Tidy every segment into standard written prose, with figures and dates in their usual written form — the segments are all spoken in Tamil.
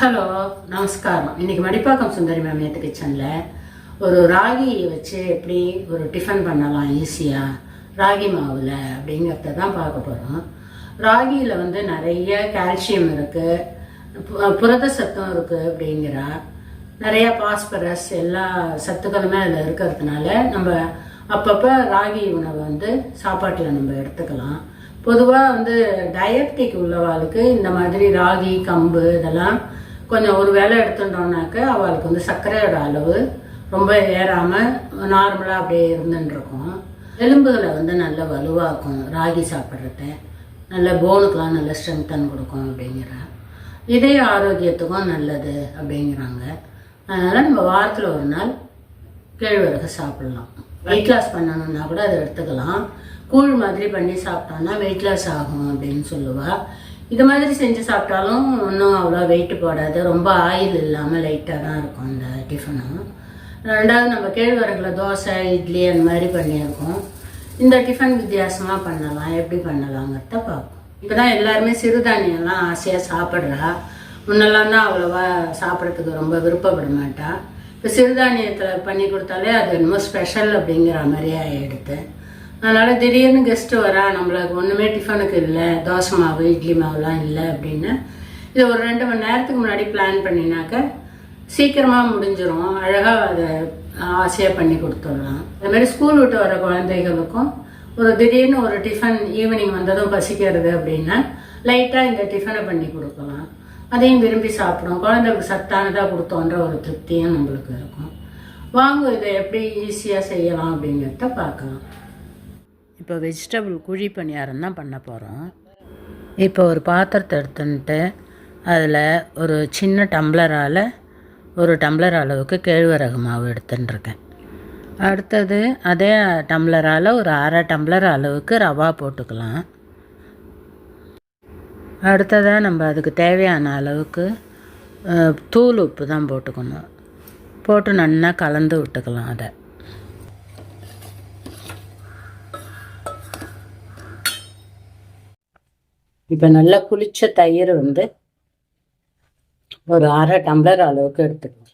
ஹலோ, நமஸ்காரம். இன்னைக்கு மடிப்பாக்கம் சுந்தரி மேமியத்து கிச்சனில் ஒரு ராகி வச்சு எப்படி ஒரு டிஃபன் பண்ணலாம் ஈஸியாக ராகி மாவில் அப்படிங்கிறத தான் பார்க்க போகிறோம். ராகியில் வந்து நிறைய கால்சியம் இருக்குது, புரத சத்தும் இருக்குது அப்படிங்கிறா, நிறைய பாஸ்பரஸ் எல்லா சத்துக்களுமே அதில் இருக்கிறதுனால நம்ம அப்பப்போ ராகி உணவை வந்து சாப்பாட்டில் நம்ம எடுத்துக்கலாம். பொதுவாக வந்து டயபெட்டிக் உள்ளவாளுக்கு இந்த மாதிரி ராகி கம்பு இதெல்லாம் கொஞ்சம் ஒரு வேளை எடுத்துட்டோம்னாக்க அவளுக்கு வந்து சர்க்கரையோட அளவு ரொம்ப ஏறாமல் நார்மலாக அப்படியே இருந்துருக்கும். எலும்புகளை வந்து நல்ல வலுவாக்கும் ராகி சாப்பிட்றது, நல்ல போனுக்கெலாம் நல்ல ஸ்ட்ரென்த்தன் கொடுக்கும் அப்படிங்கிற, இதய ஆரோக்கியத்துக்கும் நல்லது அப்படிங்கிறாங்க. அதனால் நம்ம வாரத்தில் ஒரு நாள் கேழ்வரகு சாப்பிட்லாம். வெயிட் லாஸ் பண்ணணுன்னா கூட அதை எடுத்துக்கலாம். கூழ் மாதிரி பண்ணி சாப்பிட்டோன்னா வெயிட் லாஸ் ஆகும் அப்படின்னு சொல்லுவாள். இது மாதிரி செஞ்சு சாப்பிட்டாலும் ஒன்றும் அவ்வளோ வெயிட்டு போடாது, ரொம்ப ஆயில் இல்லாமல் லைட்டாக தான் இருக்கும் இந்த டிஃபனும். ரெண்டாவது நம்ம கேழ்வரகுல தோசை இட்லி அந்த மாதிரி பண்ணியிருக்கோம். இந்த டிஃபன் வித்தியாசமாக பண்ணலாம், எப்படி பண்ணலாங்கிறத பார்ப்போம். இப்போ தான் எல்லாருமே சிறுதானியம்லாம் ஆசையாக சாப்பிட்றா. முன்னெல்லாம் தான் அவ்வளோவா சாப்பிட்றதுக்கு ரொம்ப விருப்பப்பட மாட்டா. இப்போ சிறுதானியத்தில் பண்ணி கொடுத்தாலே அது என்னமோ ஸ்பெஷல் அப்படிங்கிற மாதிரியே ஆகிடுது. அதனால் திடீர்னு கெஸ்ட்டு வரா, நம்மளுக்கு ஒன்றுமே டிஃபனுக்கு இல்லை, தோசை மாவு இட்லி மாவுலாம் இல்லை அப்படின்னு இதை ஒரு 2 மணி நேரத்துக்கு முன்னாடி பிளான் பண்ணினாக்க சீக்கிரமாக முடிஞ்சிடும். அழகாக அதை ஆசையாக பண்ணி கொடுத்துடலாம். அதுமாதிரி ஸ்கூல் விட்டு வர குழந்தைகளுக்கும் ஒரு திடீர்னு ஒரு டிஃபன் ஈவினிங் வந்ததும் பசிக்கிறது அப்படின்னா லைட்டாக இந்த டிஃபனை பண்ணி கொடுக்கலாம். அதையும் விரும்பி சாப்பிடும். குழந்தைகளுக்கு சத்தானதாக கொடுத்தோன்ற ஒரு திருப்தியும் நம்மளுக்கு இருக்கும். வாங்க இதை எப்படி ஈஸியாக செய்யலாம் அப்படிங்கிறத பார்க்கலாம். இப்போ வெஜிடபிள் குழி பணியாரம் தான் பண்ண போகிறோம். இப்போ ஒரு பாத்திரத்தை எடுத்துன்ட்டு அதில் ஒரு சின்ன டம்ளரால் 1 டம்ளர் அளவுக்கு கேழ்வரகு மாவு எடுத்துட்டுருக்கேன். அடுத்தது அதே டம்ளரால் ஒரு 1/2 டம்ளர் அளவுக்கு ரவா போட்டுக்கலாம். அடுத்ததாக நம்ம அதுக்கு தேவையான அளவுக்கு தூள் உப்பு தான் போட்டுக்கணும். போட்டு நல்லா கலந்து விட்டுக்கலாம். அதை இப்போ நல்லா புளிச்ச தயிர் வந்து ஒரு 1/2 டம்ளர் அளவுக்கு எடுத்துக்கலாம்.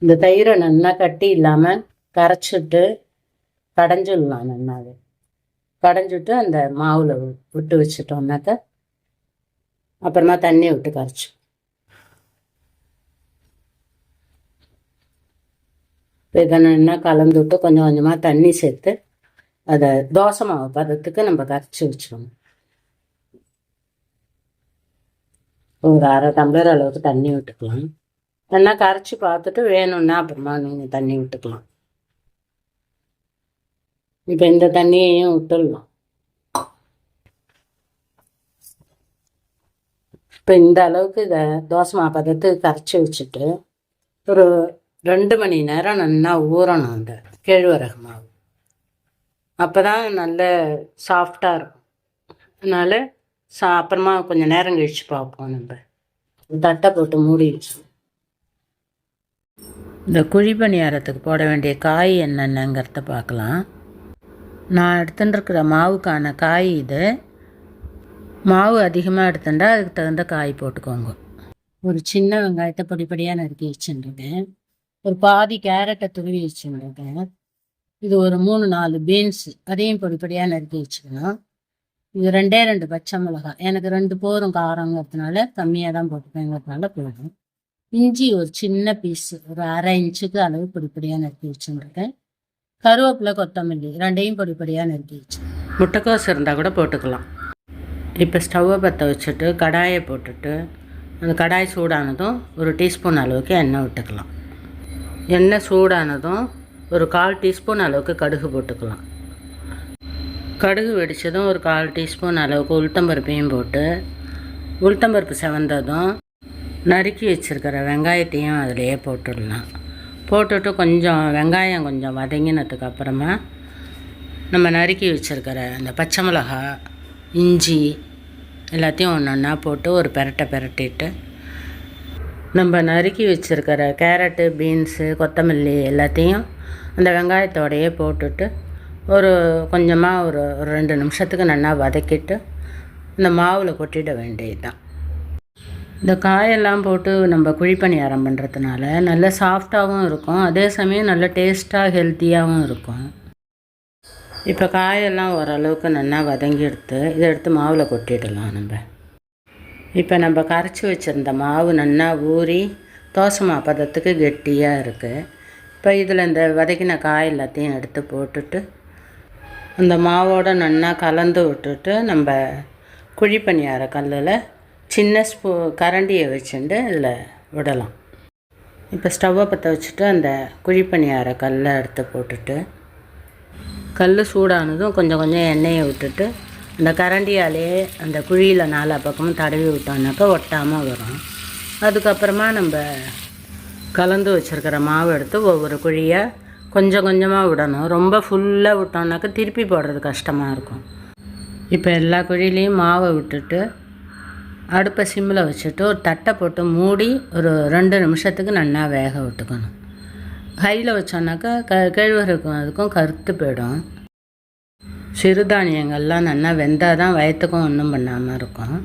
இந்த தயிரை நல்லா கட்டி இல்லாமல் கரைச்சிட்டு கடைஞ்சிடலாம். நல்லாவே கடைஞ்சிட்டு அந்த மாவில் விட்டு வச்சுட்டோம்னாக்க அப்புறமா தண்ணி விட்டு கரைச்சி இதை நல்லா கலந்து விட்டு கொஞ்சம் கொஞ்சமாக தண்ணி சேர்த்து அதை தோசை மாவு பதத்துக்கு நம்ம கரைச்சி வச்சுக்கணும். ஒரு 1/2 டம்ளர் அளவுக்கு தண்ணி விட்டுக்கலாம். நல்லா கரைச்சி பார்த்துட்டு வேணும்னா அப்புறமா நீங்கள் தண்ணி விட்டுக்கலாம். இப்போ இந்த தண்ணியையும் விட்டுடலாம். இப்போ இந்த அளவுக்கு இதை தோசை மாவு பதத்துக்கு கரைச்சி வச்சுட்டு ஒரு 2 மணி நேரம் நல்லா ஊறணும் அந்த கேழ்வரகு மாவு. அப்போ தான் நல்ல சாஃப்டாக இருக்கும். அதனால் அப்புறமா கொஞ்சம் நேரம் கழித்து பார்ப்போம். நம்ம தட்டை போட்டு மூடி வச்சோம். இந்த குழி பணியாரத்துக்கு போட வேண்டிய காய் என்னென்னங்கிறத பார்க்கலாம். நான் எடுத்துட்டுருக்கிற மாவுக்கான காய் இது. மாவு அதிகமாக எடுத்துட்டா அதுக்கு தகுந்த காய் போட்டுக்கோங்க. ஒரு சின்ன வெங்காயத்தை பொடிப்படியாக நறுக்கி வச்சுருக்கேன். ஒரு பாதி கேரட்டை துருவி வச்சுருக்கேன். இது ஒரு 3-4 பீன்ஸ், அதையும் பொடிப்படியாக நறுக்கி வச்சுக்கணும். இது 2 பச்சை மிளகாய், எனக்கு 2 போரும் காரங்கிறதுனால கம்மியாக தான் போட்டுப்பேங்கிறதுனால போதும். இஞ்சி ஒரு சின்ன பீஸு, ஒரு 1/2 இன்ச்சுக்கு அளவு பொடிப்படியாக நறுக்கி வச்சுருக்கேன். கருவேப்பிலை கொத்தமல்லி 2ஐயும் பொடிப்படியாக நறுக்கி வச்சு, முட்டைக்கோஸ் இருந்தால் கூட போட்டுக்கலாம். இப்போ ஸ்டவ்வை பற்ற வச்சுட்டு கடாயை போட்டுட்டு அந்த கடாய் சூடானதும் ஒரு டீஸ்பூன் அளவுக்கு எண்ணெய் விட்டுக்கலாம். எண்ணெய் சூடானதும் ஒரு 1/4 டீஸ்பூன் அளவுக்கு கடுகு போட்டுக்கலாம். கடுகு வெடித்ததும் ஒரு 1/4 டீஸ்பூன் அளவுக்கு உளுத்தம்பருப்பையும் போட்டு, உளுத்தம்பருப்பு செவந்ததும் நறுக்கி வச்சுருக்கிற வெங்காயத்தையும் அதிலையே போட்டுடலாம். போட்டுட்டு கொஞ்சம் வெங்காயம் கொஞ்சம் வதங்கினதுக்கு அப்புறமா நம்ம நறுக்கி வச்சுருக்கிற அந்த பச்சை மிளகாய் இஞ்சி எல்லாத்தையும் ஒன்றா போட்டு ஒரு பெரட்டிட்டு நம்ம நறுக்கி வச்சுருக்கிற கேரட்டு பீன்ஸு கொத்தமல்லி எல்லாத்தையும் அந்த வெங்காயத்தோடையே போட்டுட்டு கொஞ்சமாக ஒரு 2 நிமிஷத்துக்கு நல்லா வதக்கிட்டு இந்த மாவில் கொட்டிட வேண்டியது தான். இந்த காயெல்லாம் போட்டு நம்ம குழிப்பணியாரம் பண்ணுறதுனால நல்ல சாஃப்டாகவும் இருக்கும், அதே சமயம் நல்ல டேஸ்ட்டாக ஹெல்த்தியாகவும் இருக்கும். இப்போ காயெல்லாம் ஓரளவுக்கு நல்லா வதங்கி இதை எடுத்து மாவில் கொட்டிடலாம். இப்போ நம்ம கரைச்சி வச்சுருந்த மாவு நல்லா ஊறி தோசை மாவு பதத்துக்கு கெட்டியாக இருக்குது. இப்போ இதில் இந்த வதக்கின காய் எல்லாத்தையும் எடுத்து போட்டுட்டு அந்த மாவோடு நல்லா கலந்து விட்டுட்டு நம்ம குழிப்பணியார கல்லில் சின்ன கரண்டியை வச்சுட்டு இதில் விடலாம். இப்போ ஸ்டவ்வை பற்ற வச்சுட்டு அந்த குழிப்பணியார கல்லை எடுத்து போட்டுட்டு கல் சூடானதும் கொஞ்சம் எண்ணெயை விட்டுட்டு அந்த கரண்டியாலே அந்த குழியில் 4 பக்கமும் தடவி விட்டோம்னாக்கா ஒட்டாமல் வரும். அதுக்கப்புறமா நம்ம கலந்து வச்சுருக்கிற மாவு எடுத்து ஒவ்வொரு குழியாக கொஞ்சமாக விடணும். ரொம்ப ஃபுல்லாக விட்டோம்னாக்கா திருப்பி போடுறது கஷ்டமாக இருக்கும். இப்போ எல்லா குழியிலையும் மாவை விட்டுட்டு அடுப்பை சிம்மில் வச்சுட்டு ஒரு தட்டை போட்டு மூடி ஒரு 2 நிமிஷத்துக்கு நல்லா வேக விட்டுக்கணும். ஹையில் வச்சோன்னாக்கா அதுக்கும் கருத்து போயிடும். சிறுதானியங்கள்லாம் நல்லா வெந்தால் தான் வயிற்றுக்கும் ஒன்றும் பண்ணாமல் இருக்கும்.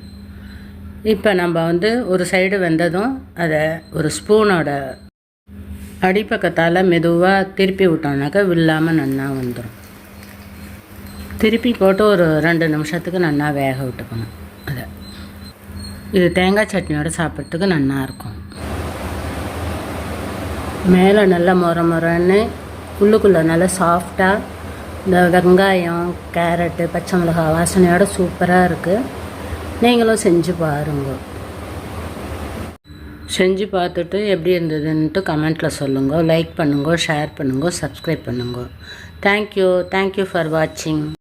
இப்போ நம்ம ஒரு சைடு வெந்ததும் அதை ஒரு ஸ்பூனோட அடிப்பக்கத்தால் மெதுவாக திருப்பி விட்டோம்னாக்கா வில்லாமல் நல்லா வந்துடும். திருப்பி போட்டு ஒரு 2 நிமிஷத்துக்கு நல்லா வேக விட்டுக்கணும். இது தேங்காய் சட்னியோடு சாப்பிட்றதுக்கு நல்லாயிருக்கும். மேலே நல்லா மொரன்னு உள்ளுக்குள்ளே நல்லா சாஃப்டாக இந்த வெங்காயம், கேரட்டு, பச்சை மிளகாய் வாசனையோடு சூப்பராக இருக்குது. நீங்களும் செஞ்சு பாருங்க. செஞ்சு பார்த்துட்டு எப்படி இருந்ததுன்ட்டு கமெண்ட்டில் சொல்லுங்க. லைக் பண்ணுங்க, ஷேர் பண்ணுங்க, சப்ஸ்கிரைப் பண்ணுங்க. தேங்க்யூ ஃபார் வாட்சிங்.